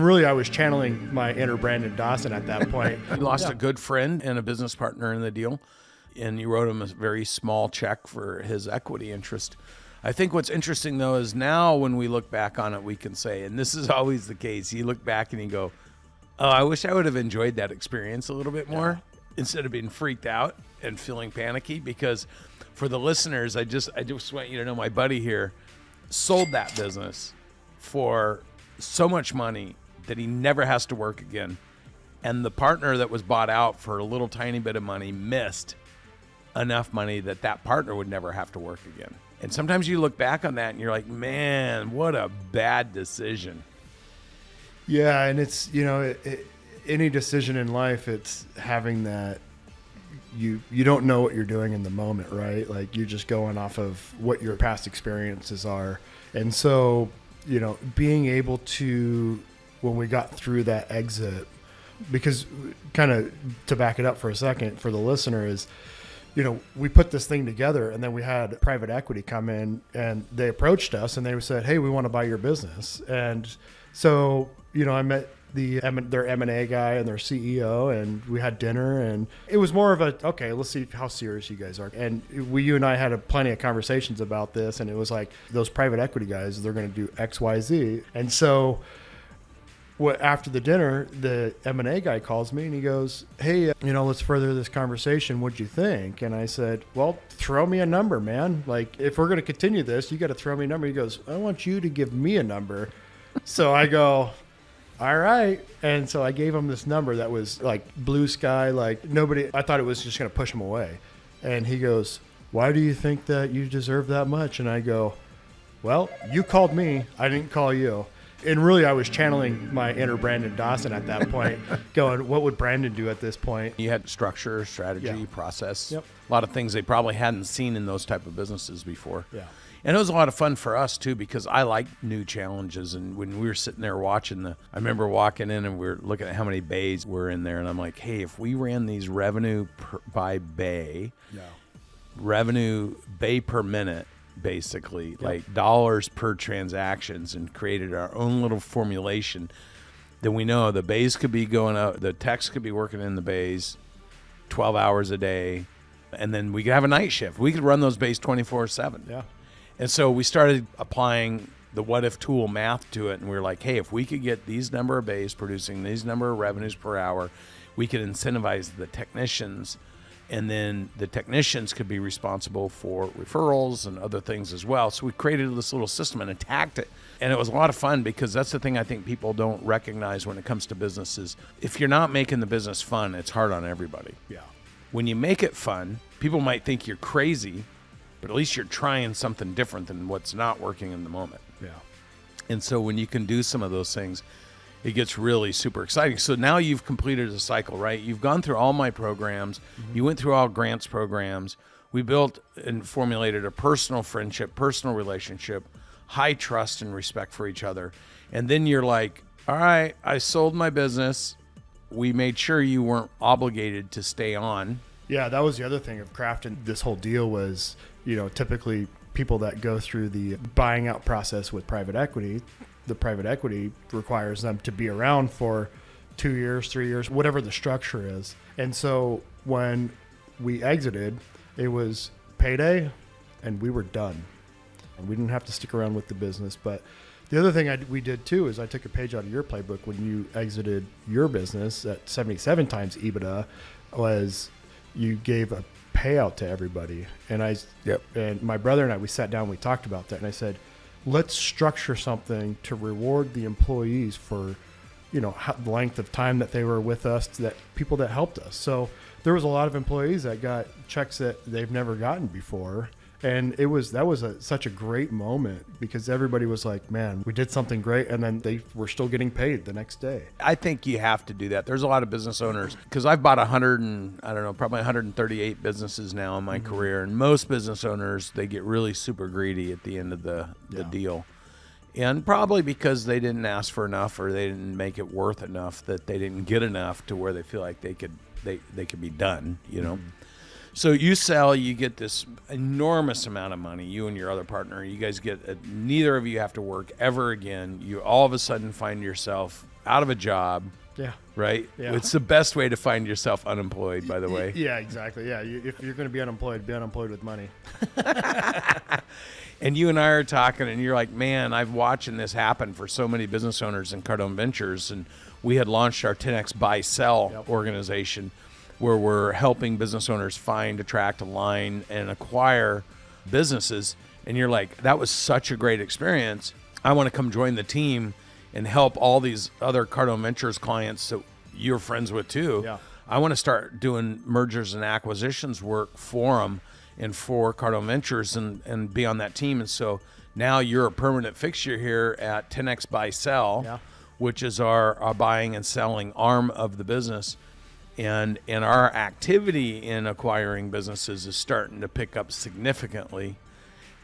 And really, I was channeling my inner Brandon Dawson at that point. You lost a good friend and a business partner in the deal, and you wrote him a very small check for his equity interest. I think what's interesting, though, is now when we look back on it, we can say, and this is always the case, you look back and you go, oh, I wish I would have enjoyed that experience a little bit more instead of being freaked out and feeling panicky. Because for the listeners, I just want you to know my buddy here sold that business for so much money that he never has to work again. And the partner that was bought out for a little tiny bit of money missed enough money that partner would never have to work again. And sometimes you look back on that and you're like, man, what a bad decision. Yeah, and it's, any decision in life, it's having that you don't know what you're doing in the moment, right? Like you're just going off of what your past experiences are. And so, being able to, when we got through that exit, because kind of to back it up for a second for the listener is, we put this thing together and then we had private equity come in and they approached us and they said, hey, we want to buy your business. And so, I met their M&A guy and their CEO, and we had dinner, and it was more of okay, let's see how serious you guys are. And you and I had plenty of conversations about this, and it was like those private equity guys, they're going to do X, Y, Z. And so after the dinner, the M&A guy calls me and he goes, hey, let's further this conversation. What'd you think? And I said, well, throw me a number, man. Like, if we're going to continue this, you got to throw me a number. He goes, I want you to give me a number. So I go, all right. And so I gave him this number that was like blue sky, like nobody, I thought it was just going to push him away. And he goes, why do you think that you deserve that much? And I go, well, you called me. I didn't call you. And really, I was channeling my inner Brandon Dawson at that point, going, what would Brandon do at this point? You had structure, strategy, process, a lot of things they probably hadn't seen in those type of businesses before. Yeah. And it was a lot of fun for us, too, because I like new challenges. And when we were sitting there watching I remember walking in and we were looking at how many bays were in there. And I'm like, hey, if we ran these revenue by bay, revenue bay per minute, basically, like dollars per transactions, and created our own little formulation, then we know the bays could be going out, the techs could be working in the bays 12 hours a day, and then we could have a night shift. We could run those bays 24/7. Yeah. And so we started applying the what if tool math to it, and we were like, hey, if we could get these number of bays producing these number of revenues per hour, we could incentivize the technicians, and then the technicians could be responsible for referrals and other things as well. So we created this little system and attacked it. And it was a lot of fun, because that's the thing I think people don't recognize when it comes to businesses. If you're not making the business fun, it's hard on everybody. Yeah. When you make it fun, people might think you're crazy, but at least you're trying something different than what's not working in the moment. Yeah. And so when you can do some of those things, it gets really super exciting. So now you've completed a cycle, right? You've gone through all my programs. Mm-hmm. You went through all Grant's programs. We built and formulated a personal friendship, personal relationship, high trust and respect for each other. And then you're like, all right, I sold my business. We made sure you weren't obligated to stay on. Yeah, that was the other thing of crafting this whole deal was, typically people that go through the buying out process with private equity, the private equity requires them to be around for 2 years, 3 years, whatever the structure is. And so when we exited, it was payday and we were done. And we didn't have to stick around with the business. But the other thing we did too is I took a page out of your playbook when you exited your business at 77 times EBITDA, was you gave a payout to everybody. And and my brother and I, we sat down, we talked about that, and I said, let's structure something to reward the employees for, the length of time that they were with us, that people that helped us. So there was a lot of employees that got checks that they've never gotten before. And that was such a great moment, because everybody was like, man, we did something great. And then they were still getting paid the next day. I think you have to do that. There's a lot of business owners, because I've bought probably 138 businesses now in my career. And most business owners, they get really super greedy at the end of the deal. And probably because they didn't ask for enough, or they didn't make it worth enough, that they didn't get enough to where they feel like they could be done, So you sell, you get this enormous amount of money, you and your other partner. You guys get, neither of you have to work ever again. You all of a sudden find yourself out of a job, Yeah. right? Yeah. It's the best way to find yourself unemployed, by the way. Yeah, exactly. Yeah. If you're going to be unemployed with money. And you and I are talking, and you're like, man, I've watching this happen for so many business owners in Cardone Ventures. And we had launched our 10X Buy Sell organization, where we're helping business owners find, attract, align, and acquire businesses. And you're like, that was such a great experience. I want to come join the team and help all these other Cardone Ventures clients that you're friends with too. Yeah. I want to start doing mergers and acquisitions work for them and for Cardone Ventures and be on that team. And so now you're a permanent fixture here at 10X Buy Sell, which is our buying and selling arm of the business. And our activity in acquiring businesses is starting to pick up significantly.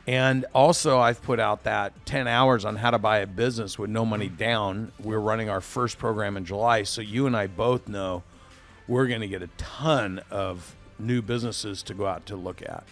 And also I've put out that 10 hours on how to buy a business with no money down. We're running our first program in July. So you and I both know we're going to get a ton of new businesses to go out to look at.